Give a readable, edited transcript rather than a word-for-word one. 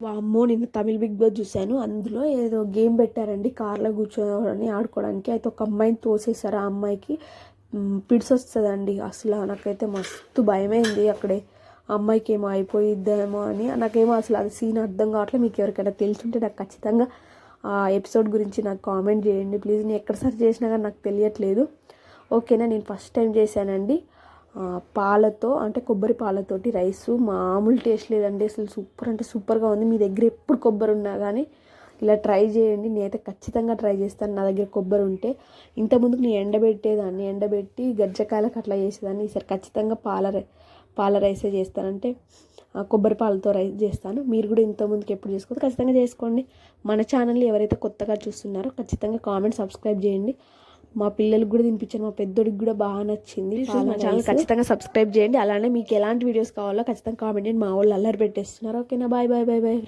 వామ్మో! నిన్న Tamil big boss చూశాను. అందులో ఏదో గేమ్ పెట్టారండి. కార్‌లో కూర్చొని ఆడుకోవడానికి. అయితే ఒక అమ్మాయిని తోసేసారు. ఆ అమ్మాయికి పిడిసొస్తదండి. అసల నాకైతే మస్తు భయమైంది అక్కడే. ఆ అమ్మాయికేమో అయిపోయిద్దేమో అని. నాకేమో అసలు అది సీన్ అర్థం కావట్లే. మీకు ఎవరికైనా తెలుసుంటే నాకు ఖచ్చితంగా ఆ ఎపిసోడ్ గురించి నాకు కామెంట్ చేయండి ప్లీజ్. నేను ఎక్కడ సెర్చ్ చేసినా కానీ నాకు తెలియట్లేదు. ఓకేనా, నేను ఫస్ట్ టైం చేశానండి. పాలతో అంటే కొబ్బరి పాలతోటి రైసు మామూలు టేస్ట్ లేదండి. అసలు సూపర్ అంటే సూపర్గా ఉంది. మీ దగ్గర ఎప్పుడు కొబ్బరి ఉన్నా కానీ ఇలా ట్రై చేయండి. నేనైతే ఖచ్చితంగా ట్రై చేస్తాను నా దగ్గర కొబ్బరి ఉంటే. ఇంతకుముందుకు నేను ఎండబెట్టేదాన్ని, ఎండబెట్టి గజ్జకాయలకు అట్లా చేసేదాన్ని. ఈసారి ఖచ్చితంగా పాల రైసే చేస్తానంటే కొబ్బరి పాలతో రైస్ చేస్తాను. మీరు కూడా ఇంతకుముందుకు ఎప్పుడు చేసుకోవచ్చు ఖచ్చితంగా చేసుకోండి. మన ఛానల్ని ఎవరైతే కొత్తగా చూస్తున్నారో ఖచ్చితంగా కామెంట్ సబ్స్క్రైబ్ చేయండి. మా పిల్లలకు కూడా తినిపించాను, మా పెద్దోడికి కూడా బాగా నచ్చింది. మా ఛానల్ ఖచ్చితంగా సబ్స్క్రైబ్ చేయండి. అలానే మీకు ఎలాంటి వీడియోస్ కావాలో ఖచ్చితంగా కామెంట్ చేయండి. మా వాళ్ళు అల్లరి పెట్టేస్తున్నారు. ఓకేనా, బాయ్ బాయ్ బాయ్ బాయ్.